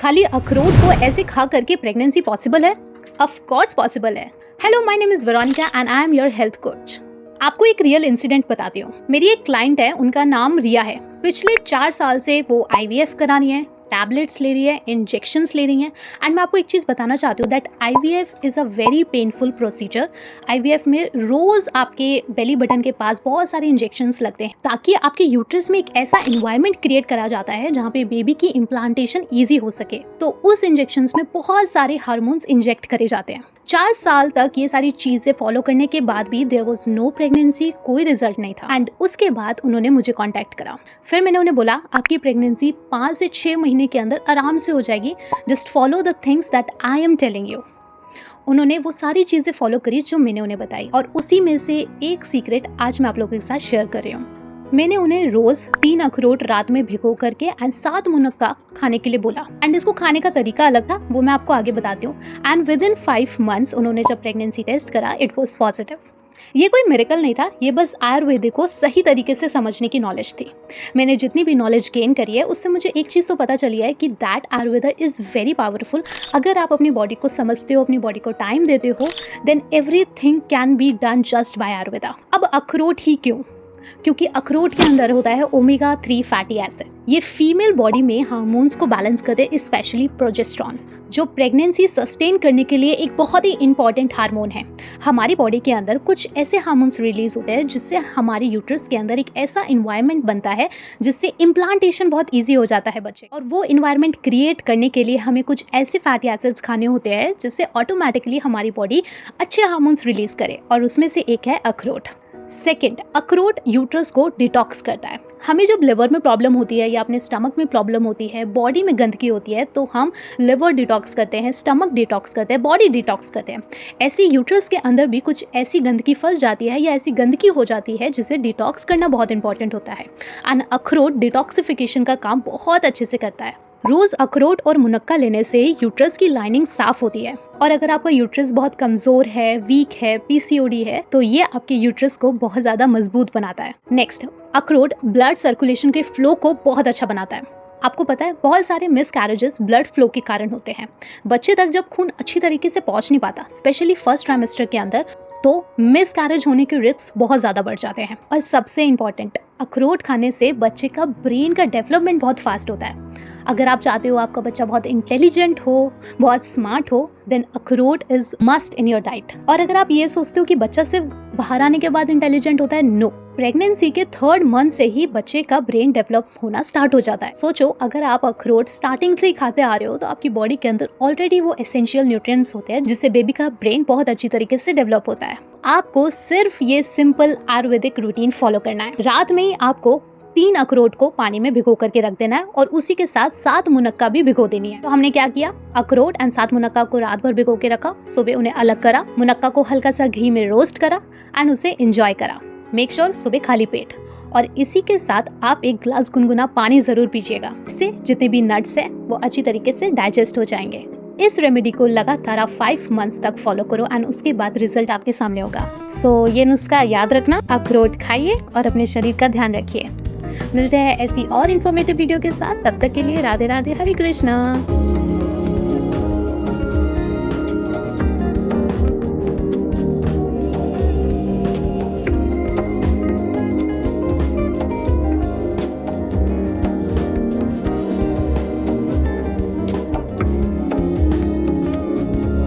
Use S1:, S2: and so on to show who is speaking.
S1: खाली अखरोट को ऐसे खा करके प्रेगनेंसी पॉसिबल है? ऑफ कोर्स पॉसिबल है। Hello, my name is Veronica and I am your health coach. आपको एक रियल इंसिडेंट बताती हूँ। मेरी एक क्लाइंट है, उनका नाम रिया है। पिछले 4 साल से वो IVF करा रही है, टैबलेट्स ले रही है, इंजेक्शंस ले रही हैं। एंड मैं आपको एक चीज़ बताना चाहती हूँ that IVF is a very painful procedure. IVF में रोज़ आपके बेली बटन के पास बहुत सारे इंजेक्शंस लगते हैं ताकि आपके यूट्रस में एक ऐसा इन्वायरमेंट क्रिएट करा जाता है जहाँ पे बेबी की इम्प्लांटेशन ईजी हो सके। तो उस इंजेक्शंस में बहुत सारे हार्मोन्स इंजेक्ट करे जाते हैं। 4 साल तक ये सारी चीज़ें फॉलो करने के बाद भी देयर वाज नो प्रेगनेंसी, कोई रिजल्ट नहीं था। एंड उसके बाद उन्होंने मुझे कांटेक्ट करा। फिर मैंने उन्हें बोला आपकी प्रेगनेंसी 5 से 6 महीने के अंदर आराम से हो जाएगी, just follow the things that I am telling you. उन्होंने वो सारी चीज़ें फॉलो करी जो मैंने उन्हें बताई, और उसी में से एक सीक्रेट आज मैं आप लोगों के साथ शेयर कर रही हूँ। मैंने उन्हें रोज 3 अखरोट रात में भिगो करके एंड 7 मुनक्का खाने के लिए बोला। एंड इसको खाने का तरीका अलग था, वो मैं आपको आगे बताती हूँ। एंड विद इन 5 मंथ्स उन्होंने जब प्रेगनेंसी टेस्ट करा, इट वाज पॉजिटिव। ये कोई मिरेकल नहीं था, ये बस आयुर्वेदिक को सही तरीके से समझने की नॉलेज थी। मैंने जितनी भी नॉलेज गेन करी है उससे मुझे एक चीज़ तो पता चली है कि that Ayurveda is very powerful. अगर आप अपनी बॉडी को समझते हो, अपनी बॉडी को टाइम देते हो, then everything can be done just by Ayurveda. अब अखरोट ही क्यों? क्योंकि अखरोट के अंदर होता है ओमेगा 3 फैटी एसिड। ये फीमेल बॉडी में हार्मोन्स को बैलेंस करते हैं, स्पेशली प्रोजेस्टेरॉन, जो प्रेगनेंसी सस्टेन करने के लिए एक बहुत ही इंपॉर्टेंट हार्मोन है। हमारी बॉडी के अंदर कुछ ऐसे हार्मोन्स रिलीज होते हैं जिससे हमारे यूट्रस के अंदर एक ऐसा इन्वायरमेंट बनता है जिससे इम्प्लांटेशन बहुत ईजी हो जाता है बच्चे। और वो इन्वायरमेंट क्रिएट करने के लिए हमें कुछ ऐसे फैटी एसिड्स खाने होते हैं जिससे ऑटोमेटिकली हमारी बॉडी अच्छे हार्मोन्स रिलीज करे, और उसमें से एक है अखरोट। सेकेंड, अखरोट यूट्रस को डिटॉक्स करता है। हमें जब लिवर में प्रॉब्लम होती है या अपने स्टमक में प्रॉब्लम होती है, बॉडी में गंदगी होती है, तो हम लिवर डिटॉक्स करते हैं, स्टमक डिटॉक्स करते हैं, बॉडी डिटॉक्स करते हैं। ऐसी यूट्रस के अंदर भी कुछ ऐसी गंदगी फंस जाती है या ऐसी गंदगी हो जाती है जिसे डिटॉक्स करना बहुत इंपॉर्टेंट होता है। एंड अखरोट डिटॉक्सिफिकेशन का काम बहुत अच्छे से करता है। रोज अखरोट और मुनक्का लेने से यूट्रस की लाइनिंग साफ होती है, और अगर आपका यूट्रस बहुत कमजोर है, वीक है, PCOD है, तो ये आपके यूट्रस को बहुत ज्यादा मजबूत बनाता है। नेक्स्ट, अखरोट ब्लड सर्कुलेशन के फ्लो को बहुत अच्छा बनाता है। आपको पता है बहुत सारे मिसकैरेजेस ब्लड फ्लो के कारण होते हैं। बच्चे तक जब खून अच्छी तरीके से पहुंच नहीं पाता, स्पेशली फर्स्ट ट्राइमेस्टर के अंदर, तो मिसकैरेज होने के रिस्क बहुत ज़्यादा बढ़ जाते हैं। और सबसे इम्पॉर्टेंट, अखरोट खाने से बच्चे का ब्रेन का डेवलपमेंट बहुत फास्ट होता है। अगर आप चाहते हो आपका बच्चा बहुत इंटेलिजेंट हो, बहुत स्मार्ट हो, देन अखरोट is must in your diet. और अगर आप ये सोचते हो कि बच्चा सिर्फ बाहर आने के बाद इंटेलिजेंट होता है, नो, प्रेगनेंसी के 3rd मंथ से ही बच्चे का ब्रेन डेवलप होना स्टार्ट हो जाता है। सोचो, अगर आप अखरोट स्टार्टिंग से ही खाते आ रहे हो तो आपकी बॉडी के अंदर ऑलरेडी वो एसेंशियल न्यूट्रिएंट्स होते हैं जिससे बेबी का ब्रेन बहुत अच्छी तरीके से डेवलप होता है। आपको सिर्फ ये सिंपल आयुर्वेदिक रूटीन फॉलो करना है। रात में आपको 3 अखरोट को पानी में भिगो करके रख देना है, और उसी के साथ 7 मुनक्का भी भिगो देनी है। तो हमने क्या किया, अखरोट एंड 7 मुनक्का को रात भर भिगो के रखा, सुबह उन्हें अलग करा, मुनक्का को हल्का सा घी में रोस्ट करा एंड उसे एंजॉय करा। मेक श्योर सुबह खाली पेट, और इसी के साथ आप 1 ग्लास गुनगुना पानी जरूर पीजिएगा। इससे जितने भी नट्स हैं वो अच्छी तरीके से डाइजेस्ट हो जाएंगे। इस रेमेडी को लगातार आप 5 मंथ्स तक फॉलो करो एंड उसके बाद रिजल्ट आपके सामने होगा। सो ये नुस्खा याद रखना, अखरोट खाइए और अपने शरीर का ध्यान रखिए। मिलते हैं ऐसी और इन्फॉर्मेटिव वीडियो के साथ, तब तक के लिए राधे राधे, हरे कृष्णा।